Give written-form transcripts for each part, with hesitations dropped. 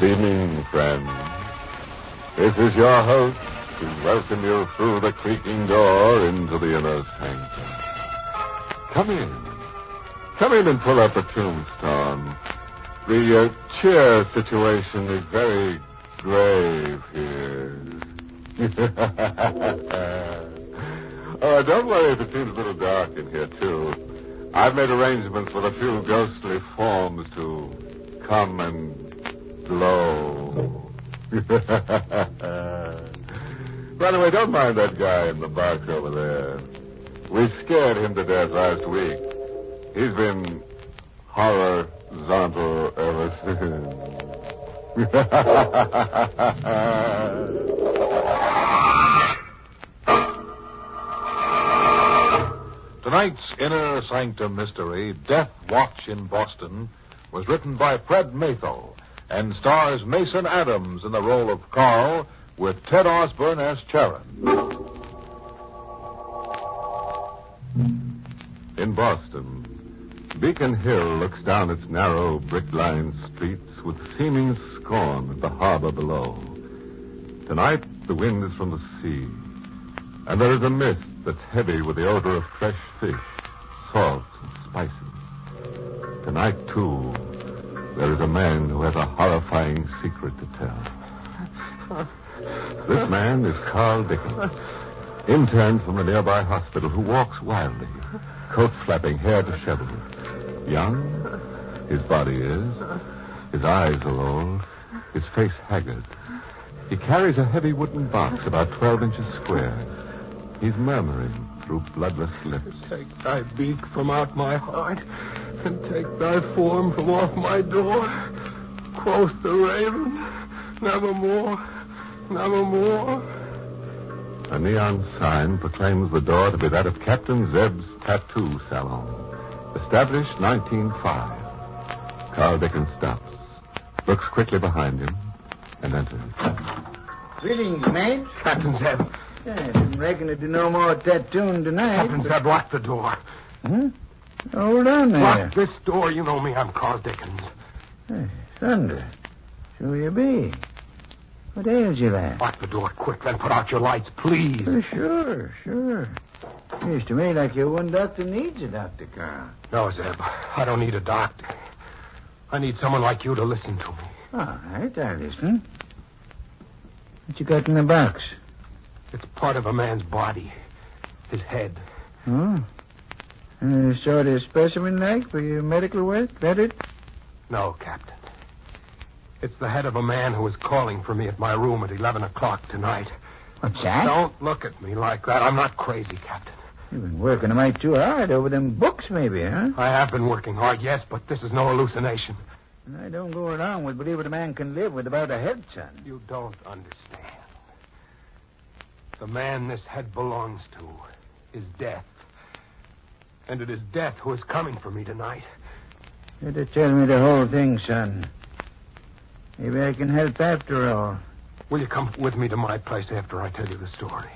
evening, friends. This is your host to welcome you through the creaking door into the inner sanctum. Come in. Come in and pull up a tombstone. The chair situation is very grave here. Don't worry if it seems a little dark in here, too. I've made arrangements with a few ghostly forms to come and glow. By the way, don't mind that guy in the box over there. We scared him to death last week. He's been horizontal ever since. Tonight's Inner Sanctum mystery, Deathwatch in Boston, was written by Fred Maythel and stars Mason Adams in the role of Carl with Ted Osborne as Charon. In Boston, Beacon Hill looks down its narrow, brick-lined streets with seeming scorn at the harbor below. Tonight, the wind is from the sea, and there is a mist that's heavy with the odor of fresh fish, salt, and spices. Tonight, too, there is a man who has a horrifying secret to tell. This man is Carl Dickens, intern from a nearby hospital who walks wildly, coat flapping, hair disheveled. Young, his body is. His eyes are old, his face haggard. He carries a heavy wooden box about 12 inches square. He's murmuring through bloodless lips. Take thy beak from out my heart, and take thy form from off my door. Quoth the raven, nevermore, nevermore. A neon sign proclaims the door to be that of Captain Zeb's Tattoo Salon. Established 1905. Carl Dickens stops, looks quickly behind him, and enters. Greetings, mate. Captain Zeb. Yeah, didn't reckon to do no more tattooing tonight. Captain Zeb, lock the door. Hold on there. Lock this door. You know me. I'm Carl Dickens. Hey, thunder. So you be. What ails you, lad? Lock the door quick, then put out your lights, please. Sure. Seems to me like your one doctor needs a doctor, Carl. No, Zeb. I don't need a doctor. I need someone like you to listen to me. All right, I'll listen. What you got in the box? It's part of a man's body. His head. Oh? Sort of specimen-like for your medical work? That it? No, Captain. It's the head of a man who was calling for me at my room at 11 o'clock tonight. What's that? Don't look at me like that. I'm not crazy, Captain. You've been working a mite too hard over them books, maybe, huh? I have been working hard, yes, but this is no hallucination. I don't go along with believing a man can live without a head, son. You don't understand. The man this head belongs to is Death. And it is Death who is coming for me tonight. Better tell me the whole thing, son. Maybe I can help after all. Will you come with me to my place after I tell you the story?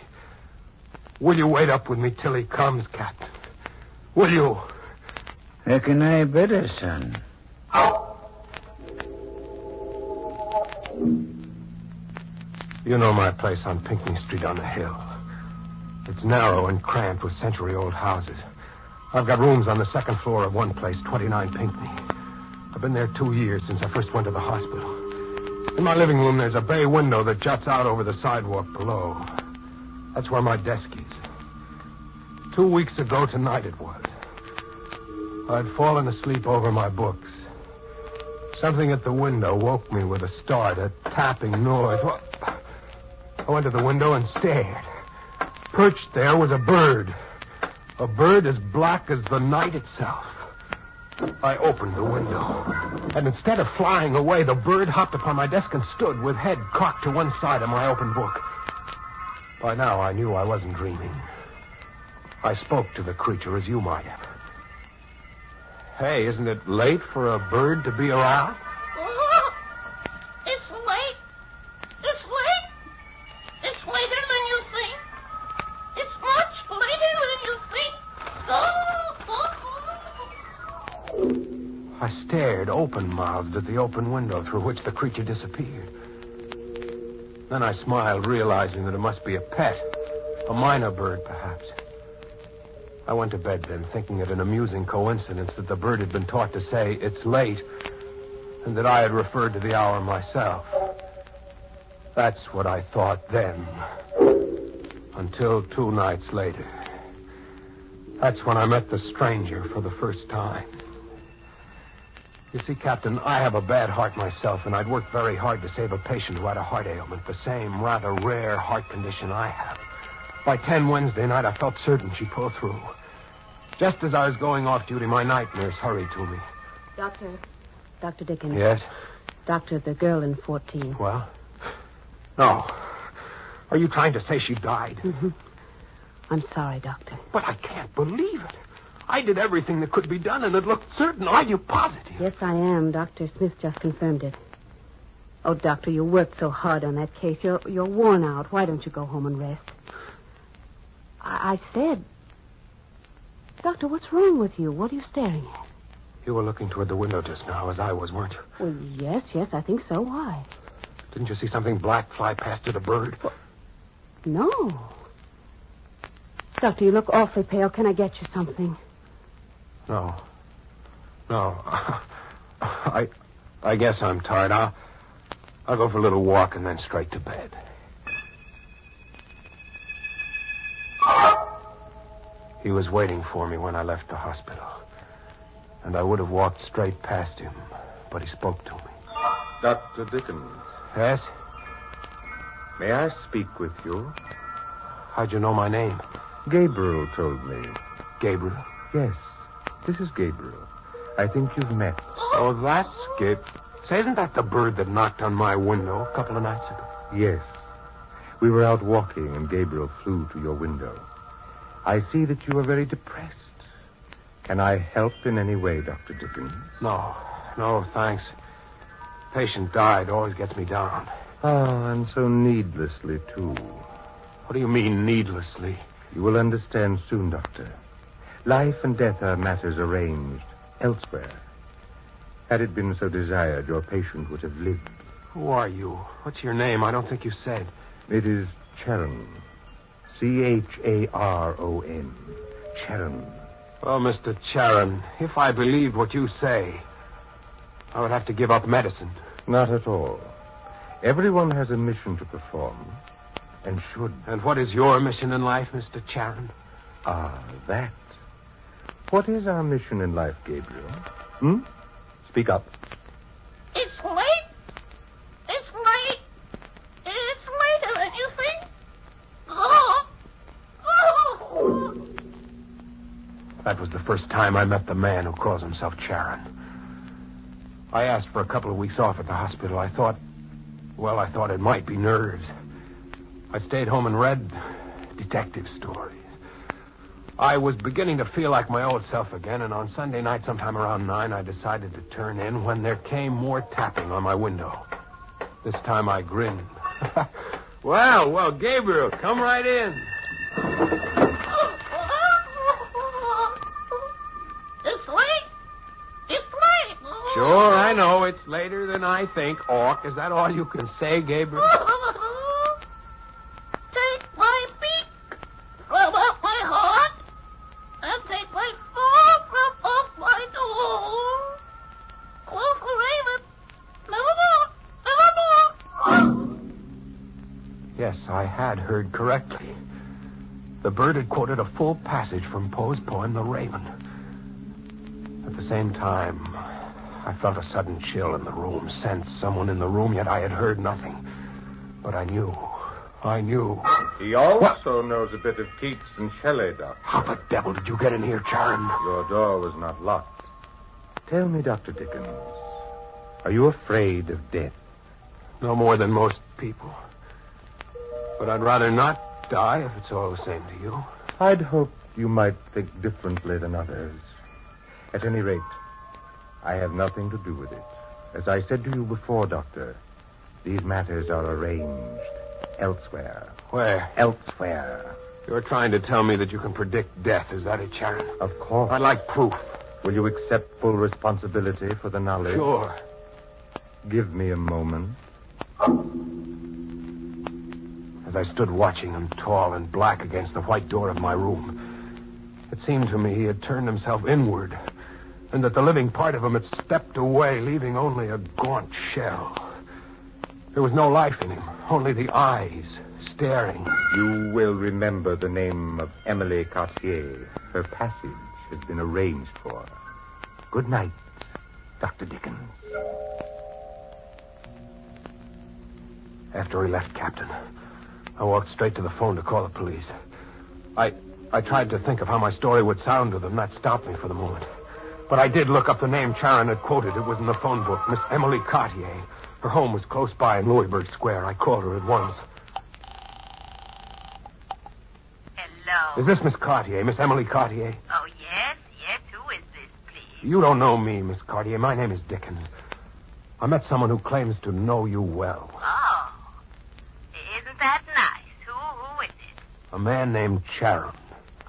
Will you wait up with me till he comes, Captain? Will you? Reckon I better, son. You know my place on Pinckney Street on the hill. It's narrow and cramped with century-old houses. I've got rooms on the second floor of one place, 29 Pinckney. I've been there 2 years since I first went to the hospital. In my living room, there's a bay window that juts out over the sidewalk below. That's where my desk is. 2 weeks ago tonight it was. I'd fallen asleep over my books. Something at the window woke me with a start, a tapping noise. I went to the window and stared. Perched there was a bird. A bird as black as the night itself. I opened the window. And instead of flying away, the bird hopped upon my desk and stood with head cocked to one side of my open book. By now, I knew I wasn't dreaming. I spoke to the creature as you might have. Hey, isn't it late for a bird to be around? Oh, it's late. It's late. It's later than you think. It's much later than you think. I stared open-mouthed at the open window through which the creature disappeared. Then I smiled, realizing that it must be a pet, a minor bird, perhaps. I went to bed then, thinking it an amusing coincidence that the bird had been taught to say, "It's late," and that I had referred to the hour myself. That's what I thought then. Until 2 nights later. That's when I met the stranger for the first time. You see, Captain, I have a bad heart myself, and I'd worked very hard to save a patient who had a heart ailment, the same rather rare heart condition I have. By 10 Wednesday night, I felt certain she'd pull through. Just as I was going off duty, my night nurse hurried to me. Dr. Dickens. Yes? Doctor, the girl in 14. Well? No. Are you trying to say she died? Mm-hmm. I'm sorry, Doctor. But I can't believe it. I did everything that could be done, and it looked certain. Are you positive? Yes, I am. Dr. Smith just confirmed it. Oh, Doctor, you worked so hard on that case. You're worn out. Why don't you go home and rest? I said... Doctor, what's wrong with you? What are you staring at? You were looking toward the window just now, as I was, weren't you? Well, yes, I think so. Why? Didn't you see something black fly past it, a bird? Well, no. Doctor, you look awfully pale. Can I get you something? No. I guess I'm tired. I'll go for a little walk and then straight to bed. He was waiting for me when I left the hospital. And I would have walked straight past him, but he spoke to me. Dr. Dickens, Yes? may I speak with you? How'd you know my name? Gabriel told me. Gabriel? Yes, this is Gabriel. I think you've met. Oh, that's Gabe. Say, isn't that the bird that knocked on my window a couple of nights ago? Yes. We were out walking and Gabriel flew to your window. I see that you are very depressed. Can I help in any way, Dr. Dickens? No, thanks. Patient died. Always gets me down. Ah, and so needlessly, too. What do you mean, needlessly? You will understand soon, Doctor. Life and death are matters arranged elsewhere. Had it been so desired, your patient would have lived. Who are you? What's your name? I don't think you said. It is Charon. Charon. Charon. Well, Mr. Charon, if I believed what you say, I would have to give up medicine. Not at all. Everyone has a mission to perform, and should. And what is your mission in life, Mr. Charon? Ah, that. What is our mission in life, Gabriel? Speak up. It's late. It's late. It's later than you think. Oh. That was the first time I met the man who calls himself Charon. I asked for a couple of weeks off at the hospital. I thought it might be nerves. I stayed home and read detective stories. I was beginning to feel like my old self again, and on Sunday night, sometime around 9, I decided to turn in when there came more tapping on my window. This time I grinned. Well, Gabriel, come right in. It's late. It's late. Sure, I know. It's later than I think. Orc, is that all you can say, Gabriel? Take my beak from off my heart and take my paw from off my door. Quoth the raven, nevermore. Yes, I had heard correctly. The bird had quoted a full passage from Poe's poem, The Raven. At the same time, I felt a sudden chill in the room, sensed someone in the room, yet I had heard nothing. But I knew. He also knows a bit of Keats and Shelley, Doctor. How the devil did you get in here, Charon? Your door was not locked. Tell me, Dr. Dickens, are you afraid of death? No more than most people. But I'd rather not die if it's all the same to you. I'd hoped you might think differently than others. At any rate, I have nothing to do with it. As I said to you before, Doctor, these matters are arranged elsewhere. Where? Elsewhere. You're trying to tell me that you can predict death. Is that it, Charon? Of course. I'd like proof. Will you accept full responsibility for the knowledge? Sure. Give me a moment. As I stood watching him, tall and black against the white door of my room, it seemed to me he had turned himself inward, and that the living part of him had stepped away, leaving only a gaunt shell. There was no life in him, only the eyes staring. You will remember the name of Emily Cartier. Her passage has been arranged for. Good night, Dr. Dickens. After he left, Captain, I walked straight to the phone to call the police. I tried to think of how my story would sound to them. That stopped me for the moment. But I did look up the name Charon had quoted. It was in the phone book, Miss Emily Cartier. Her home was close by in Louisburg Square. I called her at once. Hello. Is this Miss Cartier, Miss Emily Cartier? Oh, yes. Who is this, please? You don't know me, Miss Cartier. My name is Dickens. I met someone who claims to know you well. Oh. Isn't that nice? Who is it? A man named Charon.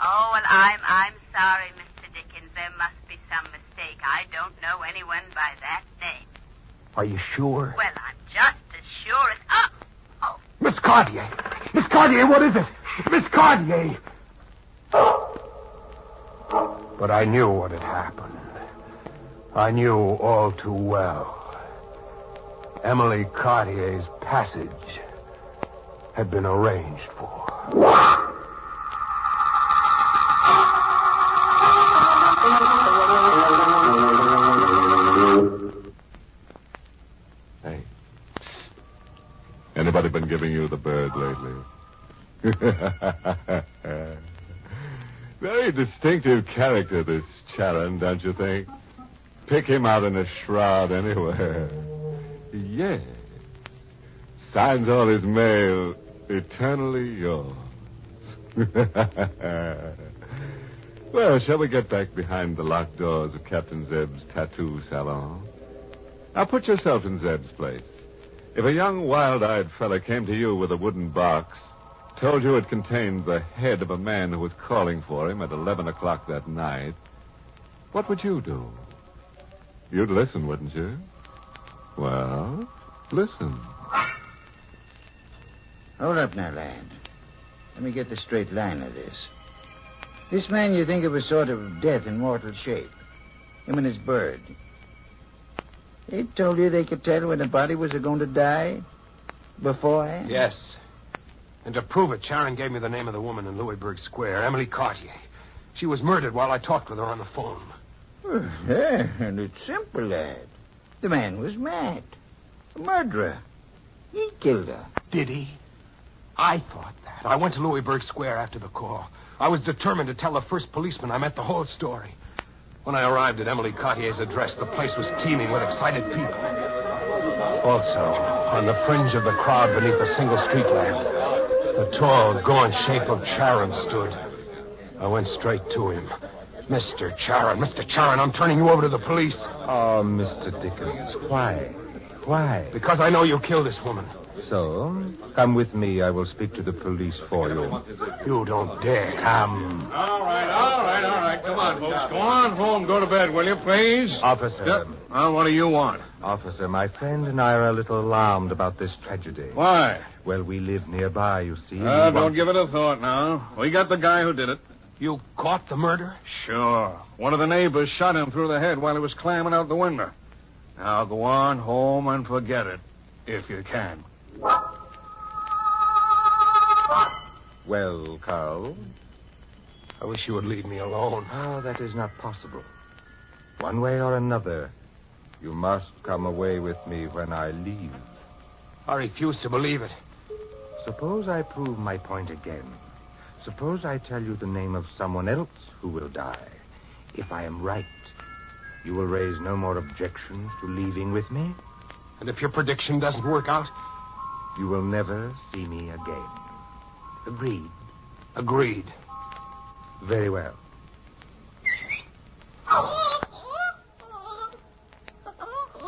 Oh, well, I'm sorry, Mr. Dickens. There must be some mistake. I don't know anyone by that name. Are you sure? Well, I'm just as sure as... Oh. Miss Cartier! Miss Cartier, what is it? Miss Cartier! But I knew what had happened. I knew all too well. Emily Cartier's passage had been arranged for. Hey. Anybody been giving you the bird lately? Very distinctive character, this Charon, don't you think? Pick him out in a shroud anywhere. Yes. Signs all his mail, eternally yours. Well, shall we get back behind the locked doors of Captain Zeb's tattoo salon? Now put yourself in Zeb's place. If a young, wild-eyed fella came to you with a wooden box, told you it contained the head of a man who was calling for him at 11 o'clock that night, what would you do? You'd listen, wouldn't you? Well, listen. Hold up now, lad. Let me get the straight line of this. This man you think of as sort of death in mortal shape. Him and his bird. They told you they could tell when the body was going to die? Beforehand? Yes. And to prove it, Charon gave me the name of the woman in Louisburg Square, Emily Cartier. She was murdered while I talked with her on the phone. Yeah, and it's simple, lad. The man was mad. A murderer. He killed her. Did he? I thought that. I went to Louisburg Square after the call. I was determined to tell the first policeman I met the whole story. When I arrived at Emily Cartier's address, the place was teeming with excited people. Also, on the fringe of the crowd beneath a single street lamp, the tall, gaunt shape of Charon stood. I went straight to him. Mr. Charon, I'm turning you over to the police. Oh, Mr. Dickens, why? Why? Because I know you killed this woman. So, come with me. I will speak to the police for you. You don't dare. Come. All right. Come on, folks. Go on home. Go to bed, will you, please? Officer. Yep. Well, what do you want? Officer, my friend and I are a little alarmed about this tragedy. Why? Well, we live nearby, you see. Don't give it a thought now. We got the guy who did it. You caught the murder? Sure. One of the neighbors shot him through the head while he was climbing out the window. Now go on home and forget it, if you can. Well, Carl? I wish you would leave me alone. Oh, that is not possible. One way or another, you must come away with me when I leave. I refuse to believe it. Suppose I prove my point again. Suppose I tell you the name of someone else who will die. If I am right, you will raise no more objections to leaving with me? And if your prediction doesn't work out? You will never see me again. Agreed? Agreed. Very well.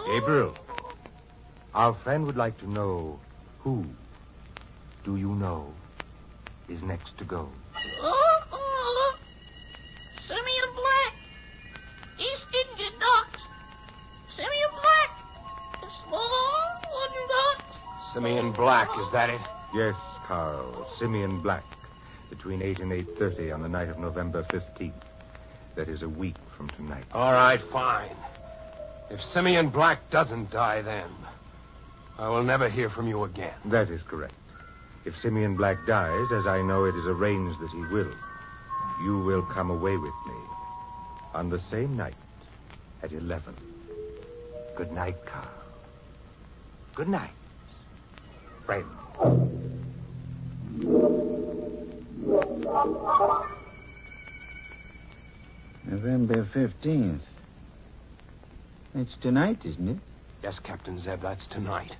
Gabriel, our friend would like to know who, do you know, is next to go. Simeon Black. He's Simeon Black, is that it? Yes, Carl. Simeon Black. Between 8 and 8:30 on the night of November 15th. That is a week from tonight. All right, fine. If Simeon Black doesn't die then, I will never hear from you again. That is correct. If Simeon Black dies, as I know it is arranged that he will, you will come away with me on the same night at 11. Good night, Carl. Good night, friend. November 15th. It's tonight, isn't it? Yes, Captain Zeb, that's tonight.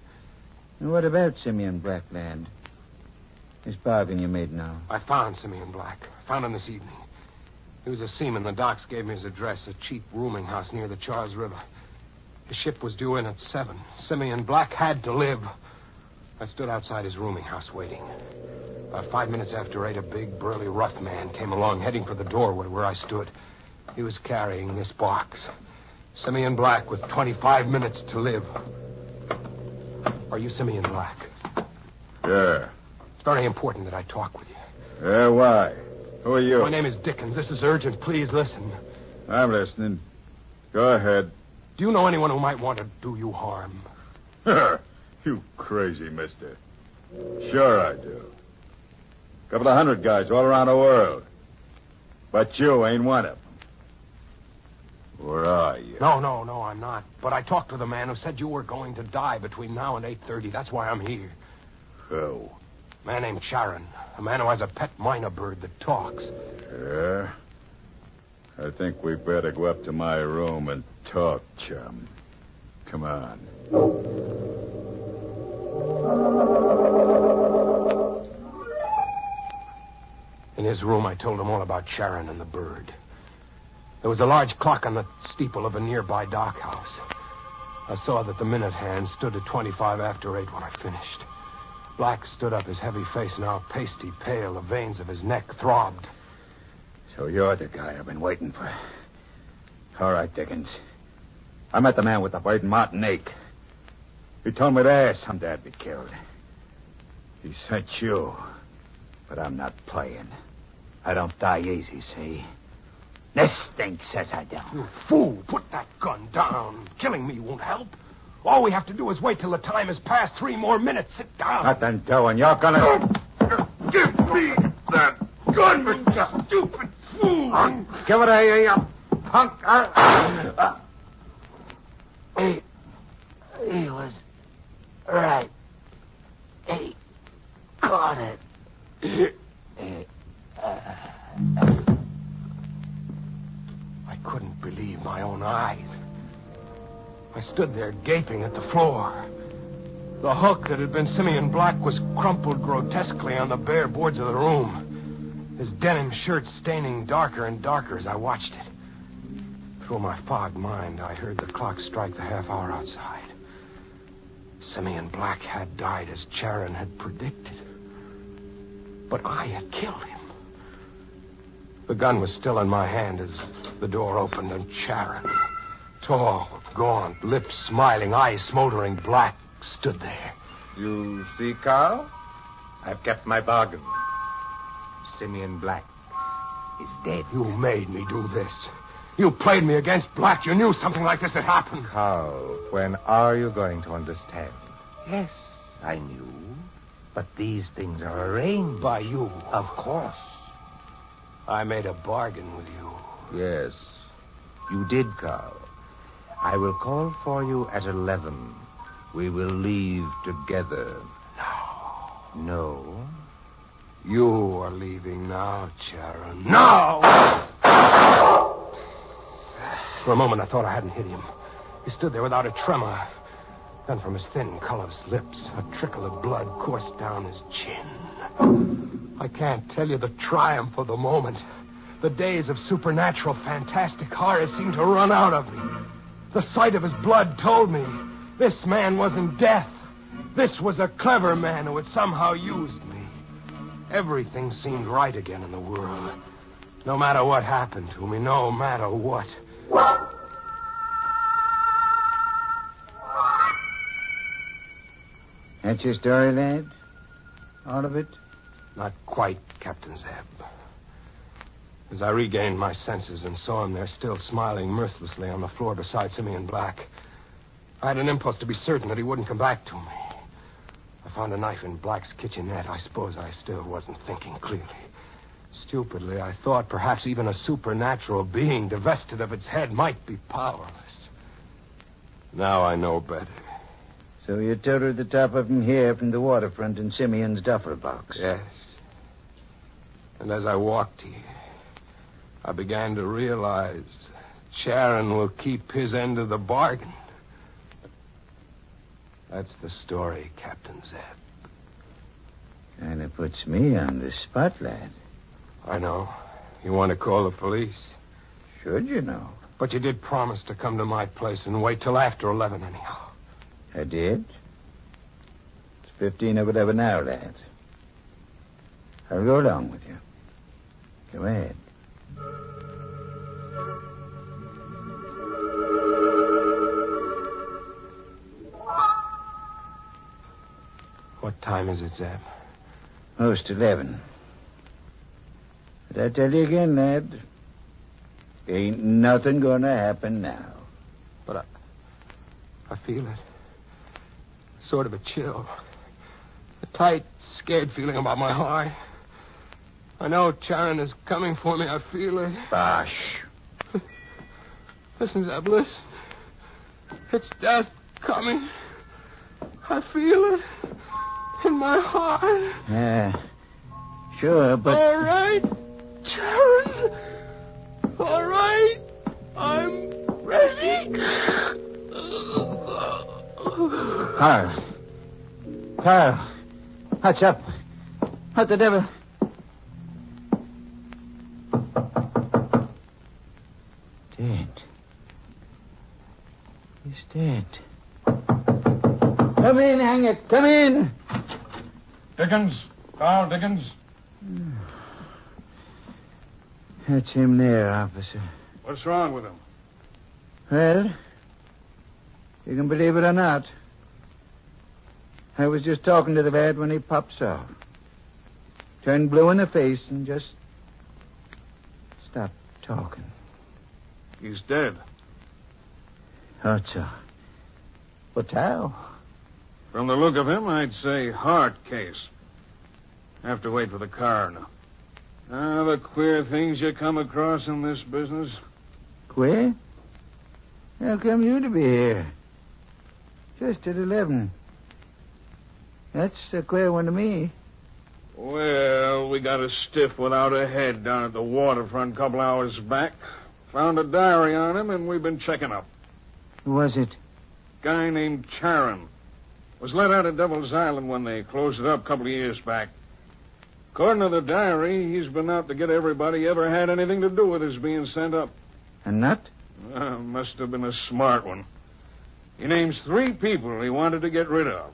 And what about Simeon Black, lad? This bargain you made now. I found Simeon Black. Found him this evening. He was a seaman. The docks gave me his address, a cheap rooming house near the Charles River. His ship was due in at 7. Simeon Black had to live. I stood outside his rooming house waiting. About 5 minutes after 8, a big, burly, rough man came along, heading for the doorway where I stood. He was carrying this box. Simeon Black with 25 minutes to live. Are you Simeon Black? Yeah. It's very important that I talk with you. Yeah, why? Who are you? My name is Dickens. This is urgent. Please listen. I'm listening. Go ahead. Do you know anyone who might want to do you harm? You crazy mister. Sure I do. Couple of 100 guys all around the world. But you ain't one of them. Where are you? No, I'm not. But I talked with a man who said you were going to die between now and 8:30. That's why I'm here. Who? A man named Charon. A man who has a pet minor bird that talks. Yeah? I think we better go up to my room and talk, chum. Come on. In his room, I told him all about Charon and the bird. There was a large clock on the steeple of a nearby dock house. I saw that the minute hand stood at 25 after 8 when I finished. Black stood up, his heavy face now pasty pale. The veins of his neck throbbed. So you're the guy I've been waiting for. All right, Dickens. I met the man with the bird in Martinique. He told me there someday I'd be killed. He sent you. But I'm not playing. I don't die easy, see? This thing says I don't. You fool! Put that gun down. Killing me won't help. All we have to do is wait till the time has passed. 3 more minutes. Sit down. Nothing doing. You're gonna... Give me that gun, you stupid fool! Give it here, you punk. He was right. He caught it. I couldn't believe my own eyes. I stood there gaping at the floor. The hook that had been Simeon Black was crumpled grotesquely on the bare boards of the room. His denim shirt staining darker and darker as I watched it. Through my fogged mind, I heard the clock strike the half hour outside. Simeon Black had died as Charon had predicted. But I had killed him. The gun was still in my hand as the door opened and Charon, tall, gaunt, lips smiling, eyes smoldering black, stood there. You see, Carl? I've kept my bargain. Simeon Black is dead. You made me do this. You played me against Black. You knew something like this had happened. Carl, when are you going to understand? Yes, I knew. But these things are arranged. By you. Of course. I made a bargain with you. Yes, you did, Carl. I will call for you at 11. We will leave together. No. You are leaving now, Charon. No! For a moment, I thought I hadn't hit him. He stood there without a tremor. Then from his thin, colorless lips, a trickle of blood coursed down his chin. I can't tell you the triumph of the moment. The days of supernatural, fantastic horror seemed to run out of me. The sight of his blood told me this man wasn't death. This was a clever man who had somehow used me. Everything seemed right again in the world. No matter what happened to me, no matter what. That's your story, lad? All of it? Not quite, Captain Zeb. As I regained my senses and saw him there still smiling mirthlessly on the floor beside Simeon Black, I had an impulse to be certain that he wouldn't come back to me. I found a knife in Black's kitchenette. I suppose I still wasn't thinking clearly. Stupidly, I thought perhaps even a supernatural being divested of its head might be powerless. Now I know better. So you toted the top of him here from the waterfront in Simeon's duffel box? Yes. And as I walked here, I began to realize Sharon will keep his end of the bargain. That's the story, Captain Zeb. Kind of puts me on the spot, lad. I know. You want to call the police? Should you know? But you did promise to come to my place and wait till after 11 anyhow. I did. It's 15 of 11 now, lad. I'll go along with you. Go ahead. What time is it, Zeb? Most 11. But I tell you again, lad, ain't nothing gonna happen now. But I feel it. Sort of a chill. A tight, scared feeling about my heart. I know Sharon is coming for me. I feel it. Bosh. Listen, Zeb, listen. It's death coming. I feel it in my heart. Yeah, sure, but... All right, Sharon. All right. I'm ready. Carl. What's up? What the devil? Dead. He's dead. Come in, hang it. Come in. Dickens. Carl Dickens. That's him there, officer. What's wrong with him? Well, you can believe it or not. I was just talking to the lad when he pops off. Turned blue in the face and just stopped talking. He's dead. Thought so. But how? From the look of him, I'd say heart case. Have to wait for the coroner. The queer things you come across in this business. Queer? How come you to be here? Just at 11. That's a queer one to me. Well, we got a stiff without a head down at the waterfront a couple hours back. Found a diary on him, and we've been checking up. Who was it? Guy named Charon. Was let out of Devil's Island when they closed it up a couple of years back. According to the diary, he's been out to get everybody he ever had anything to do with his being sent up. A nut? Must have been a smart one. He names 3 people he wanted to get rid of.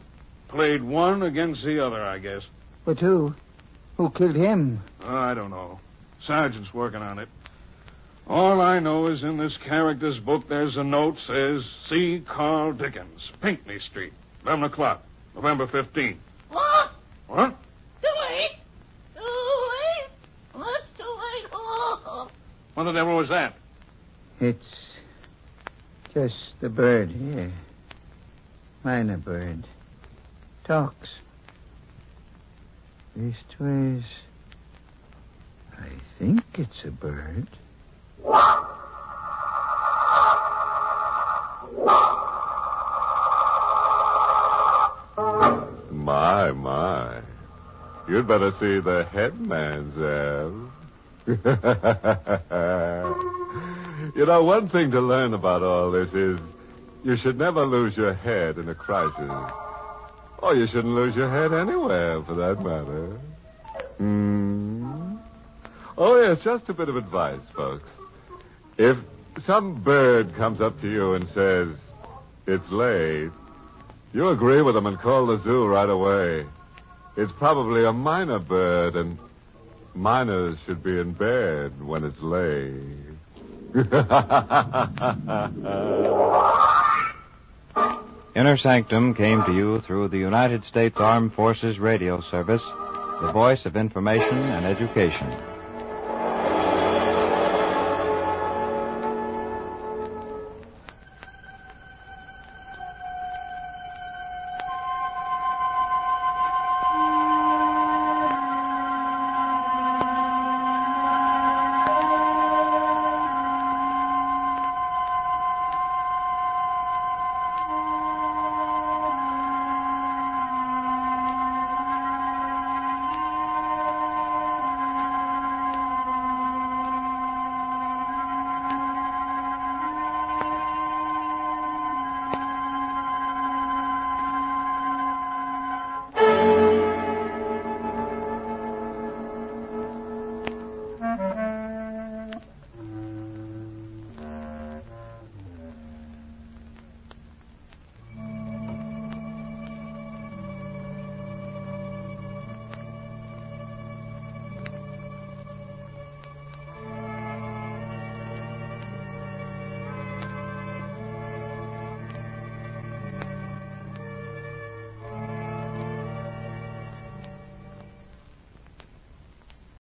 Played one against the other, I guess. But who? Who killed him? I don't know. Sergeant's working on it. All I know is in this character's book there's a note says, see Carl Dickens, Pinckney Street, 11 o'clock, November 15th. What? What? Too late. Too late. What's too late? Oh. What the devil was that? It's just the bird here. Minor bird. Talks. Leastways, I think it's a bird. My. You'd better see the headman, Zeb. You know, one thing to learn about all this is you should never lose your head in a crisis. Or you shouldn't lose your head anywhere, for that matter. Oh, yes, just a bit of advice, folks. If some bird comes up to you and says, it's late, you agree with them and call the zoo right away. It's probably a minor bird, and minors should be in bed when it's late. Inner Sanctum came to you through the United States Armed Forces Radio Service, the voice of information and education.